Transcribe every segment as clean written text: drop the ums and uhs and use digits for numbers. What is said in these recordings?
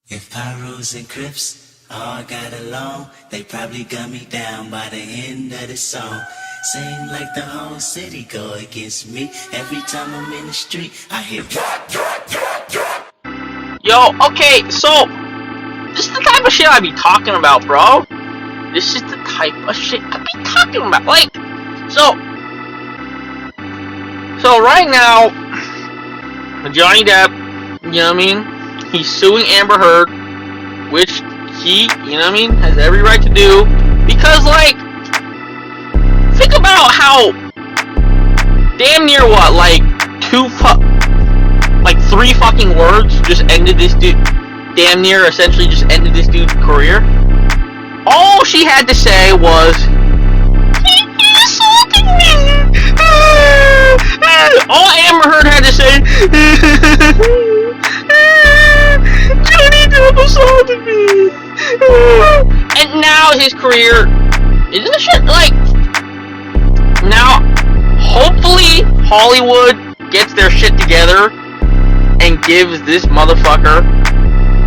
If Pyros and Crips all got along, they probably got me down by the end of the song. Seem like the whole city go against me. Every time I'm in the street, I hear drop, drop, drop, drop. Yo, okay, so this is the type of shit I be talking about, bro. This is the type of shit I be talking about. Like, so right now, Johnny Depp, you know what I mean? He's suing Amber Heard, which he, you know what I mean, has every right to do. Because, like, think about how damn near what, like, three fucking words just ended this dude, damn near essentially just ended this dude's career. All she had to say was, he assaulted me. All Amber Heard had to say, Johnny Depp assaulted me. And now his career is in the shit. Like, now, hopefully Hollywood gets their shit together and gives this motherfucker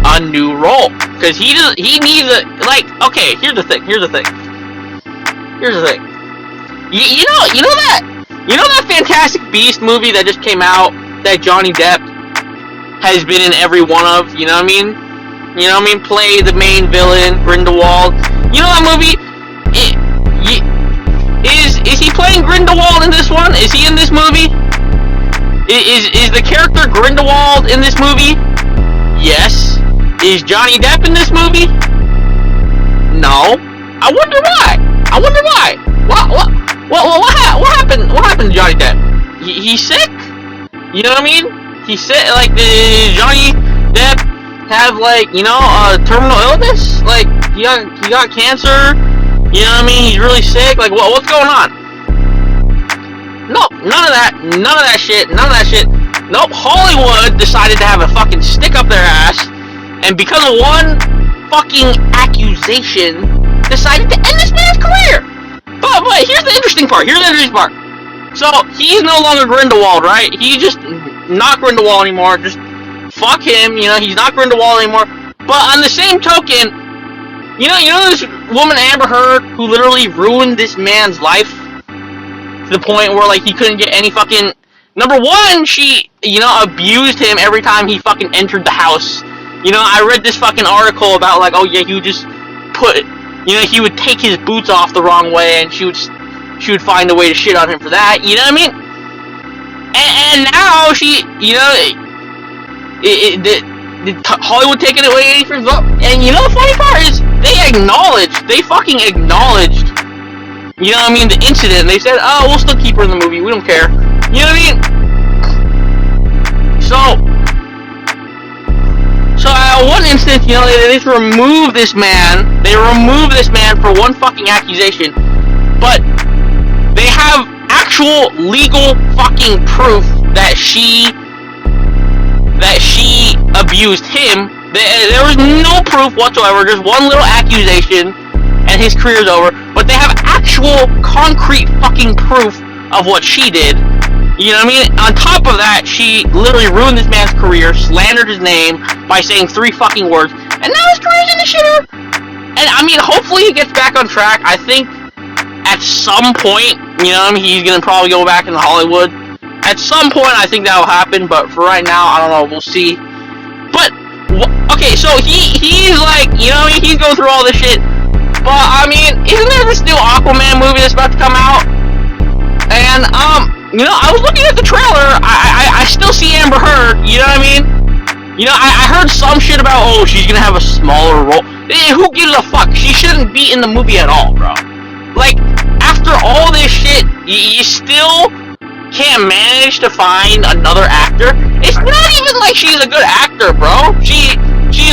a new role. Because he needs a, like, okay, here's the thing. You know that Fantastic Beast movie that just came out that Johnny Depp has been in every one of, you know what I mean? Play the main villain, Grindelwald. You know that movie? Is he playing Grindelwald in this one? Is he in this movie? Is the character Grindelwald in this movie? Yes. Is Johnny Depp in this movie? No. I wonder why. What happened? What happened to Johnny Depp? He's sick? You know what I mean? He's sick. Like, did Johnny Depp have, like, you know, a terminal illness? Like, he got cancer? You know what I mean? He's really sick? Like, what's going on? No, none of that shit. Nope, Hollywood decided to have a fucking stick up their ass, and because of one fucking accusation, decided to end this man's career. But here's the interesting part. So, he's no longer Grindelwald, right? He's just not Grindelwald anymore. Just fuck him, you know, he's not Grindelwald anymore. But on the same token, you know this woman Amber Heard who literally ruined this man's life to the point where, like, he couldn't get any fucking... Number one, she, you know, abused him every time he fucking entered the house. You know, I read this fucking article about, like, oh yeah, he would just put, you know, he would take his boots off the wrong way, and she would find a way to shit on him for that, you know what I mean? And now she, you know, Hollywood taking it away from, and you know the funny part is, they fucking acknowledged, you know what I mean, the incident. They said, oh, we'll still keep her in the movie, we don't care. You know what I mean? So at one instance, you know, they just remove this man. They remove this man for one fucking accusation, but they have actual legal fucking proof that she abused him. There was no proof whatsoever, just one little accusation, and his career's over. But they have actual concrete fucking proof of what she did. You know what I mean? On top of that, she literally ruined this man's career, slandered his name by saying 3 fucking words, and now his career's in the shitter. And I mean, hopefully he gets back on track. I think at some point, you know, he's gonna probably go back into Hollywood. At some point, I think that'll happen, but for right now, I don't know. We'll see. But okay, so he's like, you know, he's going through all this shit. But I mean, isn't there this new Aquaman movie that's about to come out? And you know, I was looking at the trailer. I still see Amber Heard. You know what I mean? You know, I heard some shit about, oh, she's gonna have a smaller role. Who gives a fuck? She shouldn't be in the movie at all, bro. Like, after all this shit, you still can't manage to find another actor. It's not even like she's a good actor, bro. She's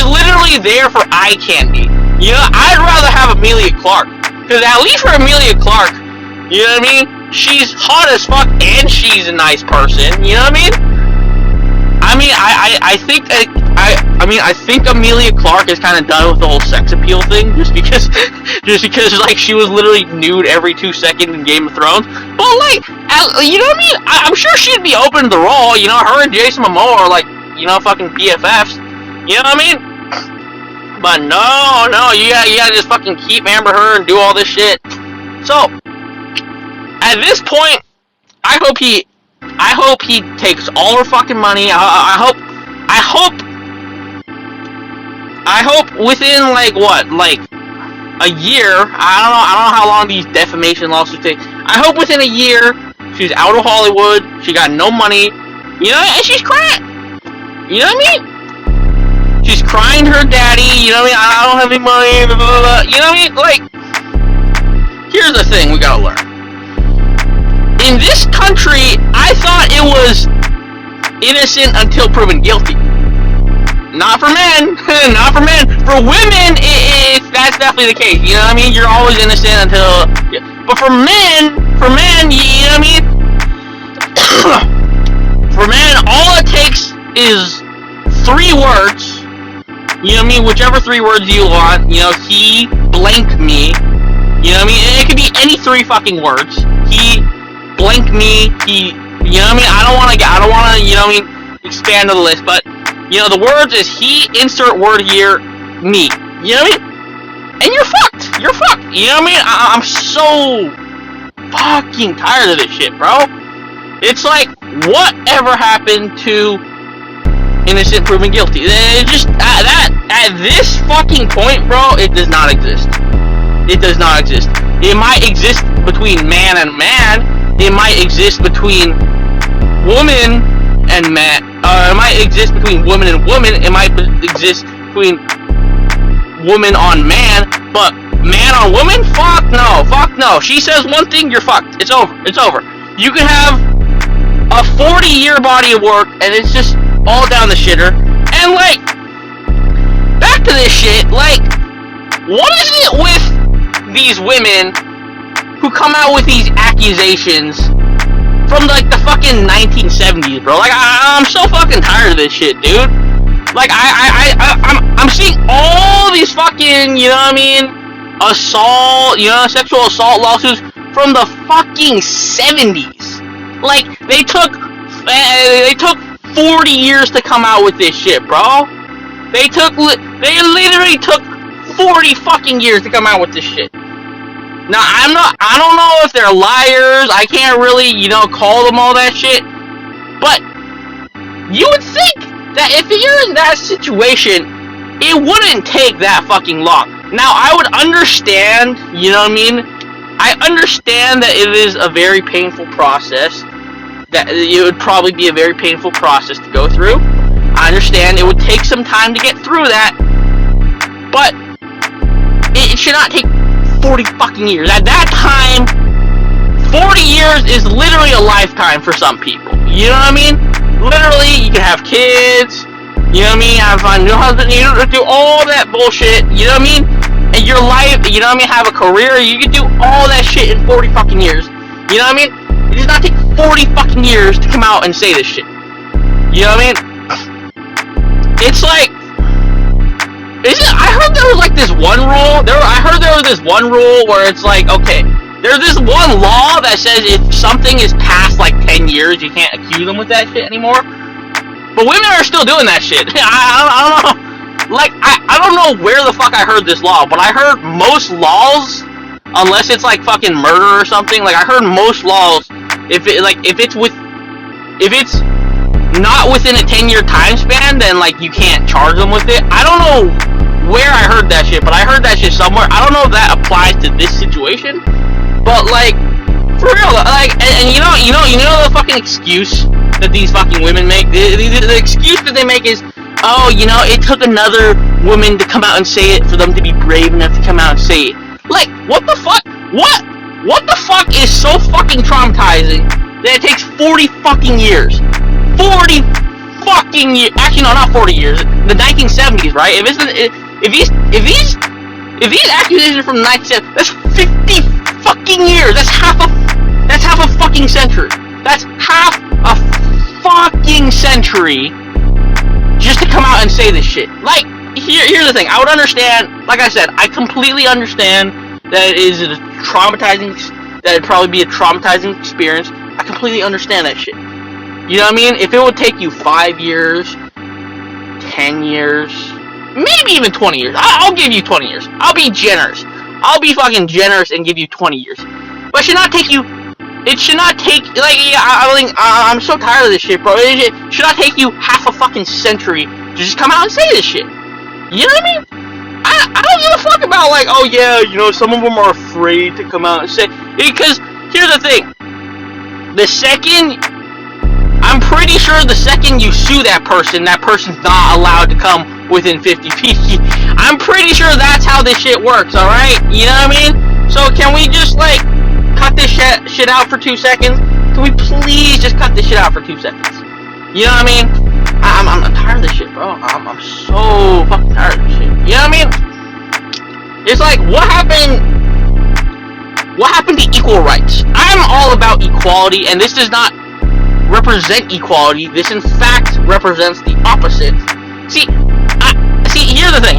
literally there for eye candy. You know, I'd rather have Emilia Clarke, because at least for Emilia Clarke, you know what I mean? She's hot as fuck, and she's a nice person. You know what I mean? I think Emilia Clarke is kind of done with the whole sex appeal thing, just because like she was literally nude every 2 seconds in Game of Thrones. But like, you know what I mean? I'm sure she'd be open to the role. You know, her and Jason Momoa are like, you know, fucking BFFs. You know what I mean? But no, you gotta just fucking keep Amber Heard and do all this shit. So, at this point, I hope he takes all her fucking money. I hope within like a year. I don't know how long these defamation lawsuits take. I hope within a year she's out of Hollywood. She got no money, and she's crying. You know what I mean? She's crying to her daddy. You know what I mean? I don't have any money. Blah, blah, blah. You know what I mean? Like, here's the thing we gotta learn. In this country, I thought it was innocent until proven guilty. Not for men. Not for men. For women, that's definitely the case. You know what I mean? You're always innocent until... But for men, you know what I mean? For men, all it takes is 3 words. You know what I mean? Whichever 3 words you want. He blanked me. You know what I mean? It could be any 3 fucking words. He blanked me. He... You know what I mean? I don't want to, you know what I mean, expand on the list, but, the words is he, insert word here, me. You know what I mean? And you're fucked. You're fucked. You know what I mean? I'm so fucking tired of this shit, bro. It's like, whatever happened to innocent proven guilty? It just, at this fucking point, bro, it does not exist. It does not exist. It might exist between man and man. It might exist between woman and man. It might exist between woman and woman. It might exist between woman on man. But man on woman? Fuck no. Fuck no. She says one thing, you're fucked. It's over. It's over. You can have a 40-year body of work, and it's just all down the shitter. And, like, back to this shit, like, what is it with these women who come out with these accusations from, like, the fucking 1970s, bro? Like, I'm so fucking tired of this shit, dude. Like, I'm seeing all these fucking, you know what I mean, assault, sexual assault lawsuits from the fucking 70s. Like, they took 40 years to come out with this shit, bro. They literally took 40 fucking years to come out with this shit. Now, I don't know if they're liars. I can't really, call them all that shit. But you would think that if you're in that situation, it wouldn't take that fucking long. Now, I would understand, you know what I mean? I understand that it is a very painful process. That it would probably be a very painful process to go through. I understand it would take some time to get through that. But it should not take 40 fucking years. At that time, 40 years is literally a lifetime for some people. You know what I mean? Literally, you can have kids, you know what I mean? Have a new husband, you don't do all that bullshit, you know what I mean? And your life, you know what I mean? Have a career, you can do all that shit in 40 fucking years. You know what I mean? It does not take 40 fucking years to come out and say this shit. You know what I mean? It's like, I heard there was like this one rule. I heard there was this one rule where it's like, okay, there's this one law that says if something is past like 10 years, you can't accuse them with that shit anymore. But women are still doing that shit. I don't know. Like, I don't know where the fuck I heard this law, but I heard most laws, unless it's like fucking murder or something. Like, I heard most laws, if it's not within a 10-year time span, then like you can't charge them with it. I don't know where I heard that shit, but I heard that shit somewhere. I don't know if that applies to this situation, but like, for real, like, and you know the fucking excuse that these fucking women make. The excuse that they make is, oh, it took another woman to come out and say it for them to be brave enough to come out and say it. Like, what the fuck? What the fuck is so fucking traumatizing that it takes 40 fucking years? 40 fucking years. Actually, no, not 40 years. The 1970s, right? If these accusations from the 1970s, that's 50 fucking years. That's half a fucking century. That's half a fucking century just to come out and say this shit. Like, here's the thing. I would understand. Like I said, I completely understand that it is that it'd probably be a traumatizing experience. I completely understand that shit. You know what I mean? If it would take you 5 years, 10 years, maybe even 20 years. I'll give you 20 years. I'll be generous. I'll be fucking generous and give you 20 years. But it should not take you. It should not take, like, I'm so tired of this shit, bro. It should not take you half a fucking century to just come out and say this shit. You know what I mean? I don't give a fuck about, like, oh yeah, you know, some of them are afraid to come out and say, because here's the thing. I'm pretty sure the second you sue that person's not allowed to come within 50 feet. I'm pretty sure that's how this shit works, alright? You know what I mean? So can we just, like, cut this shit out for 2 seconds? Can we please just cut this shit out for 2 seconds? You know what I mean? I'm tired of this shit, bro. I'm so fucking tired of this shit. You know what I mean? It's like, what happened to equal rights? I'm all about equality, and this does not represent equality. This, in fact, represents the opposite. See, here's the thing.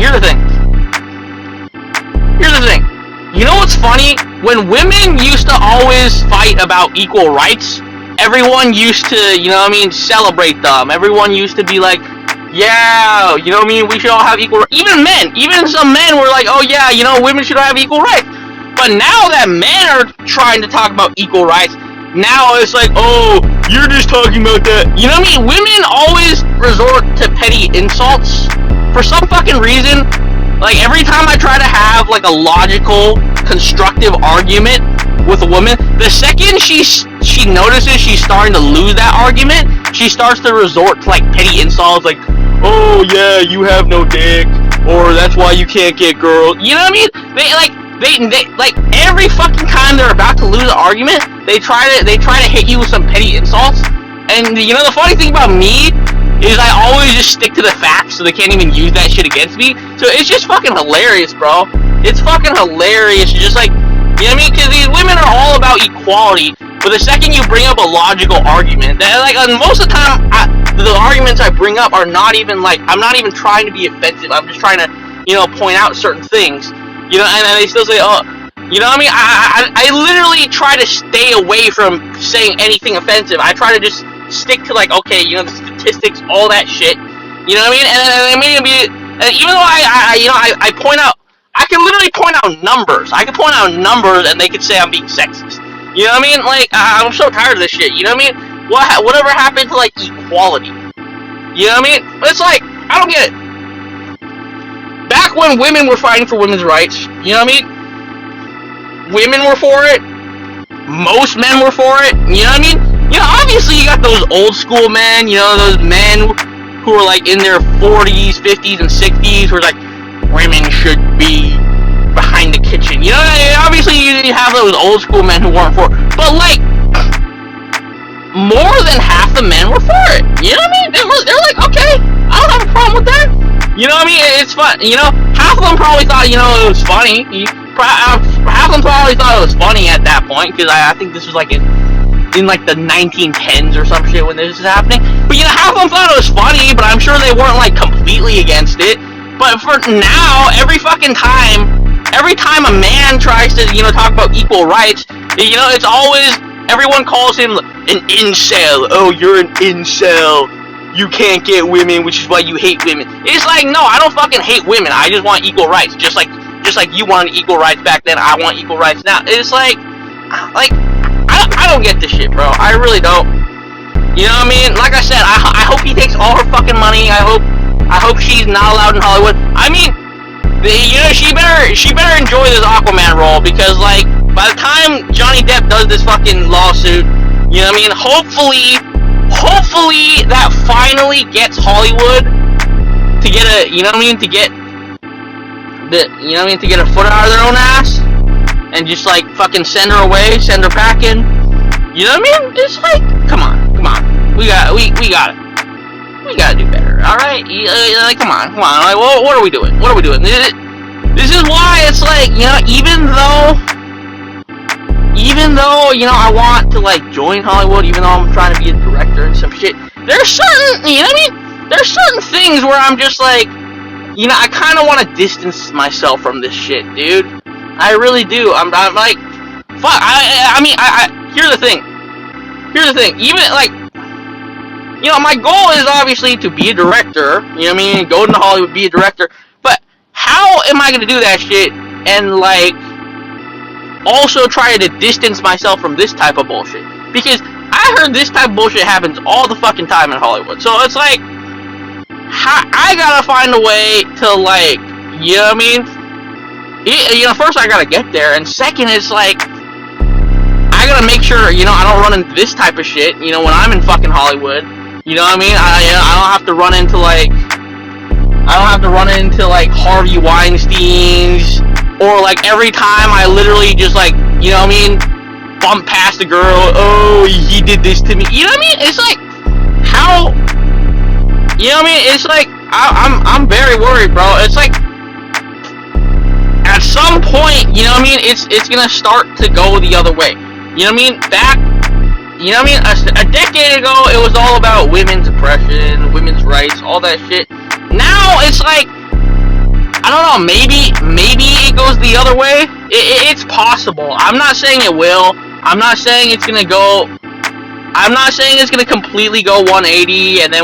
You know what's funny? When women used to always fight about equal rights, everyone used to, you know what I mean, celebrate them. Everyone used to be like, yeah, you know what I mean, we should all have equal rights. Even some men were like, oh yeah, you know, women should have equal rights. But now that men are trying to talk about equal rights, now it's like, oh, you're just talking about that. You know what I mean? Women always resort to petty insults. For some fucking reason, like, every time I try to have, like, a logical, constructive argument with a woman, the second she notices she's starting to lose that argument, she starts to resort to, like, petty insults, like, oh, yeah, you have no dick, or that's why you can't get girls. You know what I mean? They like, every fucking time they're about to lose an argument, they try to hit you with some petty insults. And, you know, the funny thing about me is I always just stick to the facts, so they can't even use that shit against me. So it's just fucking hilarious, bro. It's fucking hilarious. You're just like, you know what I mean? Because these women are all about equality, but the second you bring up a logical argument, that, like, most of the time, the arguments I bring up are not even, like, I'm not even trying to be offensive. I'm just trying to, you know, point out certain things. You know, and they still say, oh, you know what I mean? I literally try to stay away from saying anything offensive. I try to just stick to, like, okay, you know, the statistics, all that shit. You know what I mean? And even though I point out, I can literally point out numbers. I can point out numbers, and they could say I'm being sexist. You know what I mean? Like, I'm so tired of this shit. You know what I mean? Whatever happened to, like, equality? You know what I mean? It's like, I don't get it. Back when women were fighting for women's rights, you know what I mean? Women were for it. Most men were for it. You know what I mean? You know, obviously you got those old school men, you know, those men who are, like, in their 40s, 50s, and 60s, who are like, women should be behind the kitchen. You know, obviously you have those old school men who weren't for it. But, like, more than half the men were for it. You know what I mean? They're like, okay, I don't have a problem with that. You know what I mean? It's fun. You know, half of them probably thought, you know, it was funny. Half of them probably thought it was funny at that point, because I think this was, like, in like, the 1910s or some shit when this is happening. But, you know, half of them thought it was funny, but I'm sure they weren't, like, completely against it. But for now, every time a man tries to, you know, talk about equal rights, you know, it's always, everyone calls him an incel. Oh, you're an incel. You can't get women, which is why you hate women. It's like, no, I don't fucking hate women. I just want equal rights. Just like you wanted equal rights back then, I want equal rights now. It's like I don't get this shit, bro. I really don't. You know what I mean? Like I said, I hope he takes all her fucking money. I hope she's not allowed in Hollywood. I mean, you know, she better enjoy this Aquaman role, because, like, by the time Johnny Depp does this fucking lawsuit, you know what I mean? Hopefully that finally gets Hollywood to get a, you know what I mean, to get a foot out of their own ass, and just, like, fucking send her away, send her packing. You know what I mean? It's like, come on. We gotta do better, alright? Like, come on. Like, what are we doing? This is why it's like, you know, even though, you know, I want to, like, join Hollywood, even though I'm trying to be a director and some shit, there's certain, you know what I mean? There's certain things where I'm just like, you know, I kind of want to distance myself from this shit, dude. I really do. I'm like, fuck. I mean, here's the thing. Even, like, you know, my goal is obviously to be a director. You know what I mean? Go into Hollywood, be a director. am I gonna do that shit and like also try to distance myself from this type of bullshit? Because I heard this type of bullshit happens all the fucking time in Hollywood. So it's like, I gotta find a way to like, you know what I mean? First I gotta get there, and second it's like, I gotta make sure, I don't run into this type of shit, when I'm in fucking Hollywood. You know what I mean? I don't have to run into like, Harvey Weinstein's, or like every time I literally just like, you know what I mean, bump past a girl, oh, he did this to me. You know what I mean? It's like, how, you know what I mean? It's like, I'm very worried, bro. It's like, at some point, you know what I mean, it's gonna start to go the other way. You know what I mean? You know what I mean? A decade ago, it was all about women's oppression, women's rights, all that shit. Now, it's like, I don't know, maybe it goes the other way. It's possible. I'm not saying it will. I'm not saying it's gonna completely go 180, and then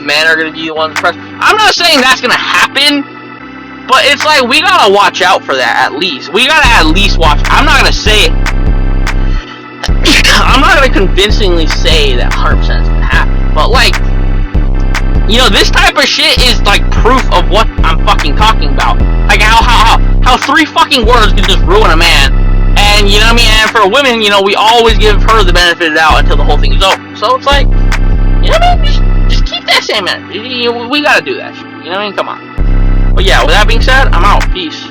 men are gonna be the ones pressed. I'm not saying that's gonna happen, but it's like, we gotta watch out for that, at least. We gotta at least watch. I'm not gonna say it. I'm not gonna convincingly say that 100% is gonna happen, but like, this type of shit is like proof of what I'm fucking talking about. Like how 3 fucking words can just ruin a man, and you know what I mean. And for women, we always give her the benefit of the doubt until the whole thing is over. So it's like, you know what I mean? Just keep that same energy. We gotta do that shit. You know what I mean? Come on. But yeah, with that being said, I'm out. Peace.